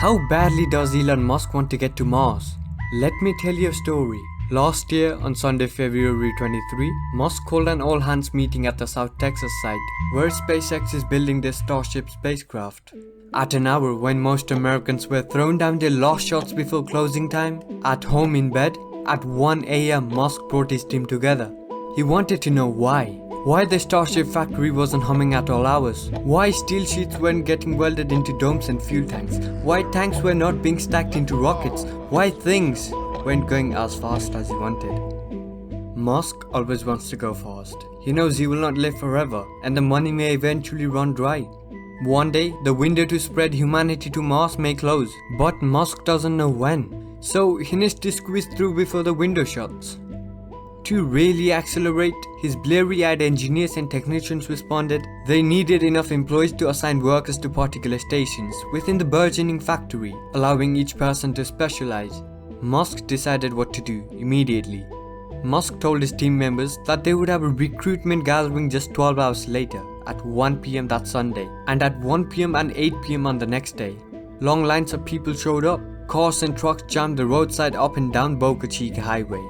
How badly does Elon Musk want to get to Mars? Let me tell you a story. Last year, on Sunday, February 23, Musk called an all-hands meeting at the South Texas site, where SpaceX is building their Starship spacecraft. At an hour when most Americans were throwing down their last shots before closing time, at home in bed, at 1 AM Musk brought his team together. He wanted to know why. Why the Starship factory wasn't humming at all hours. Why steel sheets weren't getting welded into domes and fuel tanks. Why tanks were not being stacked into rockets. Why things weren't going as fast as he wanted. Musk always wants to go fast. He knows he will not live forever and the money may eventually run dry. One day, the window to spread humanity to Mars may close, but Musk doesn't know when. So he needs to squeeze through before the window shuts. To really accelerate, his bleary-eyed engineers and technicians responded they needed enough employees to assign workers to particular stations within the burgeoning factory, allowing each person to specialize. Musk decided what to do immediately. Musk told his team members that they would have a recruitment gathering just 12 hours later at 1 PM that Sunday and at 1 PM and 8 PM on the next day. Long lines of people showed up. Cars and trucks jammed the roadside up and down Boca Chica Highway.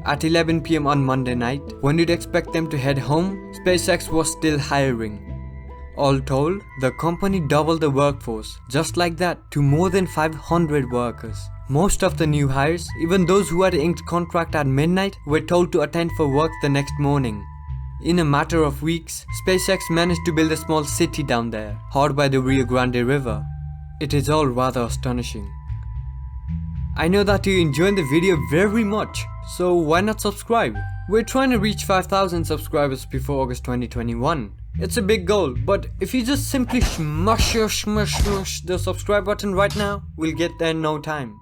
At 11 PM on Monday night, when you'd expect them to head home, SpaceX was still hiring. All told, the company doubled the workforce, just like that, to more than 500 workers. Most of the new hires, even those who had inked contract at midnight, were told to attend for work the next morning. In a matter of weeks, SpaceX managed to build a small city down there, hard by the Rio Grande River. It is all rather astonishing. I know that you enjoyed the video very much, so why not subscribe? We're trying to reach 5,000 subscribers before August 2021. It's a big goal, but if you just simply smash the subscribe button right now, we'll get there in no time.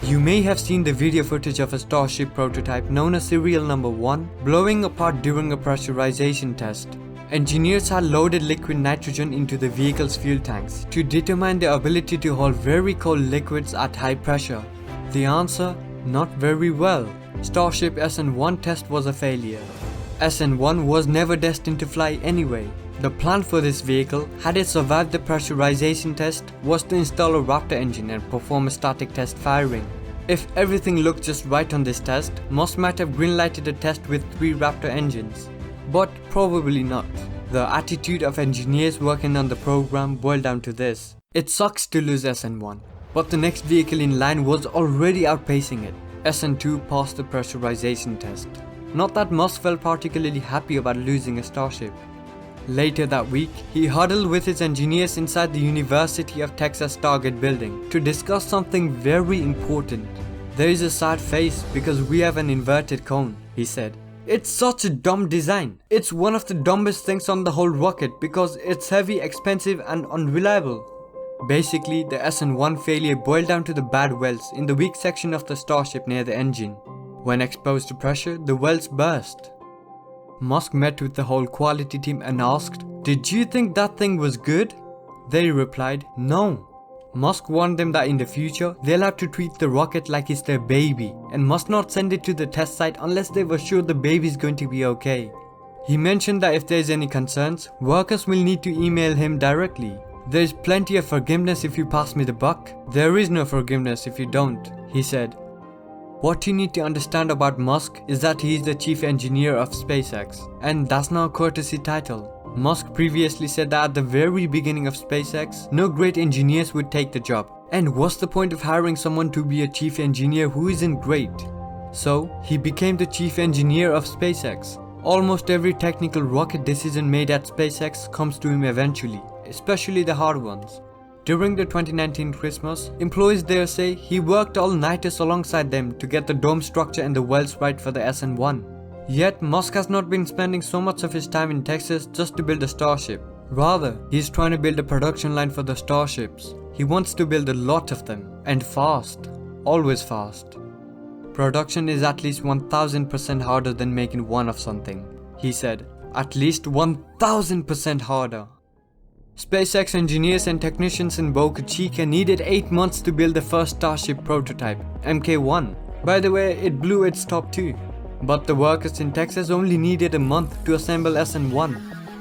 You may have seen the video footage of a Starship prototype known as Serial Number 1 blowing apart during a pressurization test. Engineers had loaded liquid nitrogen into the vehicle's fuel tanks to determine their ability to hold very cold liquids at high pressure. The answer? Not very well. Starship SN1 test was a failure. SN1 was never destined to fly anyway. The plan for this vehicle, had it survived the pressurization test, was to install a Raptor engine and perform a static test firing. If everything looked just right on this test, Musk might have greenlighted a test with 3 Raptor engines. But probably not. The attitude of engineers working on the program boiled down to this. It sucks to lose SN1, but the next vehicle in line was already outpacing it. SN2 passed the pressurization test. Not that Musk felt particularly happy about losing a Starship. Later that week, he huddled with his engineers inside the University of Texas Stargate building to discuss something very important. There is a sad face because we have an inverted cone, he said. It's such a dumb design. It's one of the dumbest things on the whole rocket because it's heavy, expensive and unreliable. Basically, the SN1 failure boiled down to the bad welds in the weak section of the Starship near the engine. When exposed to pressure, the welds burst. Musk met with the whole quality team and asked, "Did you think that thing was good?" They replied, "No." Musk warned them that in the future, they'll have to treat the rocket like it's their baby and must not send it to the test site unless they were sure the baby's going to be okay. He mentioned that if there's any concerns, workers will need to email him directly. There's plenty of forgiveness if you pass me the buck. There is no forgiveness if you don't, he said. What you need to understand about Musk is that he is the chief engineer of SpaceX, and that's not a courtesy title. Musk previously said that at the very beginning of SpaceX, no great engineers would take the job. And what's the point of hiring someone to be a chief engineer who isn't great? So, he became the chief engineer of SpaceX. Almost every technical rocket decision made at SpaceX comes to him eventually, especially the hard ones. During the 2019 Christmas, employees there say he worked all-nighters alongside them to get the dome structure and the welds right for the SN1. Yet, Musk has not been spending so much of his time in Texas just to build a Starship. Rather, he's trying to build a production line for the Starships. He wants to build a lot of them, and fast. Always fast. Production is at least 1000% harder than making one of something, he said. At least 1000% harder. SpaceX engineers and technicians in Boca Chica needed 8 months to build the first Starship prototype, Mk1. By the way, it blew its top too. But the workers in Texas only needed a month to assemble SN1.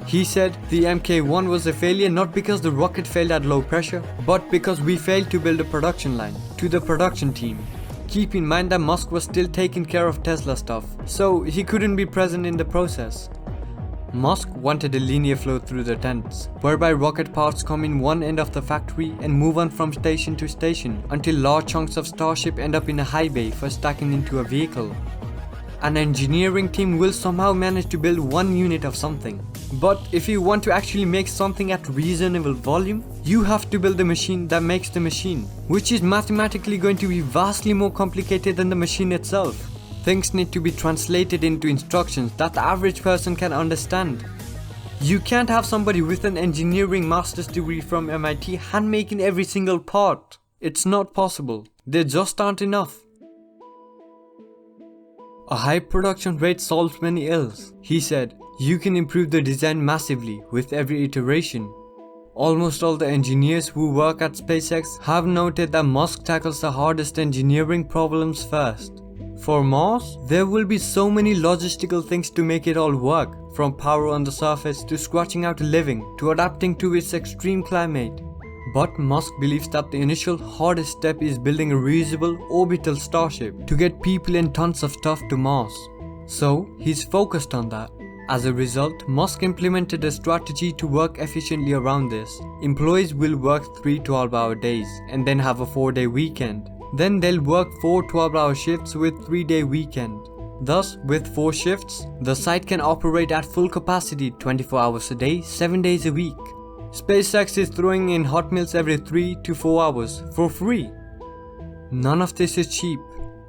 He said the Mk1 was a failure not because the rocket failed at low pressure, but because we failed to build a production line. To the production team, keep in mind that Musk was still taking care of Tesla stuff, so he couldn't be present in the process. Musk wanted a linear flow through the tents, whereby rocket parts come in one end of the factory and move on from station to station until large chunks of Starship end up in a high bay for stacking into a vehicle. An engineering team will somehow manage to build one unit of something. But if you want to actually make something at reasonable volume, you have to build a machine that makes the machine, which is mathematically going to be vastly more complicated than the machine itself. Things need to be translated into instructions that the average person can understand. You can't have somebody with an engineering master's degree from MIT hand-making every single part. It's not possible. There just aren't enough. A high production rate solves many ills. He said, you can improve the design massively with every iteration. Almost all the engineers who work at SpaceX have noted that Musk tackles the hardest engineering problems first. For Mars, there will be so many logistical things to make it all work, from power on the surface to scratching out a living to adapting to its extreme climate. But Musk believes that the initial hardest step is building a reusable orbital Starship to get people and tons of stuff to Mars. So he's focused on that. As a result, Musk implemented a strategy to work efficiently around this. Employees will work 3 12-hour days and then have a 4-day weekend. Then they'll work 4 12-hour shifts with 3-day weekend. Thus, with 4 shifts, the site can operate at full capacity 24 hours a day, 7 days a week. SpaceX is throwing in hot meals every 3 to 4 hours for free. None of this is cheap.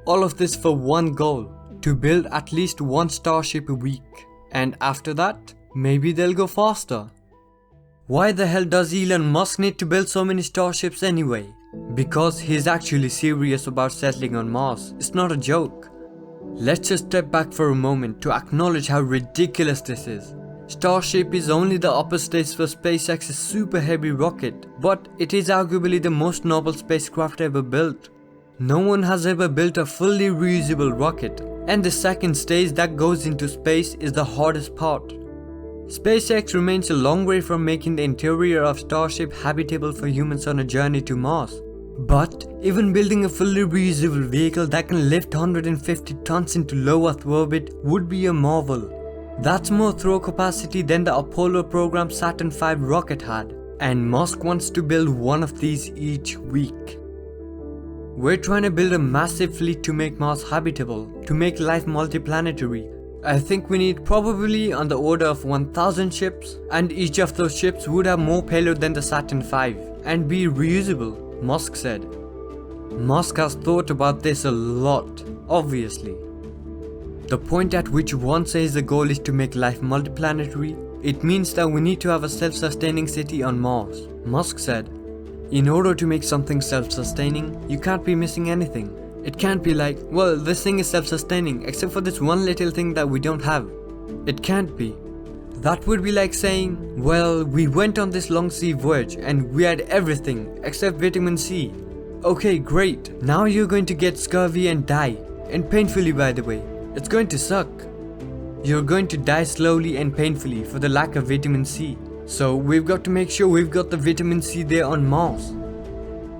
All of this for one goal, to build at least 1 Starship a week. And after that, maybe they'll go faster. Why the hell does Elon Musk need to build so many Starships anyway? Because he's actually serious about settling on Mars. It's not a joke. Let's just step back for a moment to acknowledge how ridiculous this is. Starship is only the upper stage for SpaceX's super heavy rocket, but it is arguably the most noble spacecraft ever built. No one has ever built a fully reusable rocket, and the second stage that goes into space is the hardest part. SpaceX remains a long way from making the interior of Starship habitable for humans on a journey to Mars. But even building a fully reusable vehicle that can lift 150 tons into low Earth orbit would be a marvel. That's more throw capacity than the Apollo program Saturn V rocket had, and Musk wants to build one of these each week. We're trying to build a massive fleet to make Mars habitable, to make life multiplanetary. I think we need probably on the order of 1000 ships, and each of those ships would have more payload than the Saturn V and be reusable, Musk said. Musk has thought about this a lot, obviously. The point at which one says the goal is to make life multiplanetary, it means that we need to have a self-sustaining city on Mars, Musk said. In order to make something self-sustaining, you can't be missing anything. It can't be like, well, this thing is self-sustaining except for this one little thing that we don't have. It can't be. That would be like saying, well, we went on this long sea voyage and we had everything except vitamin C. Okay, great. Now you're going to get scurvy and die. And painfully, by the way. It's going to suck. You're going to die slowly and painfully for the lack of vitamin C. So we've got to make sure we've got the vitamin C there on Mars.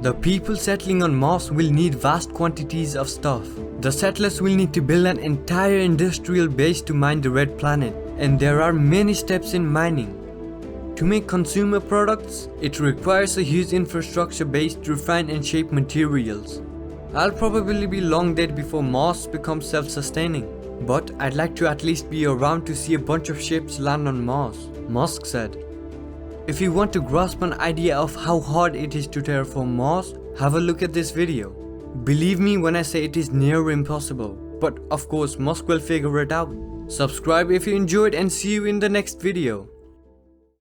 The people settling on Mars will need vast quantities of stuff. The settlers will need to build an entire industrial base to mine the red planet, and there are many steps in mining. To make consumer products, it requires a huge infrastructure base to refine and shape materials. I'll probably be long dead before Mars becomes self-sustaining, but I'd like to at least be around to see a bunch of ships land on Mars, Musk said. If you want to grasp an idea of how hard it is to terraform Mars, have a look at this video. Believe me when I say it is near impossible, but of course Musk will figure it out. Subscribe if you enjoyed and see you in the next video.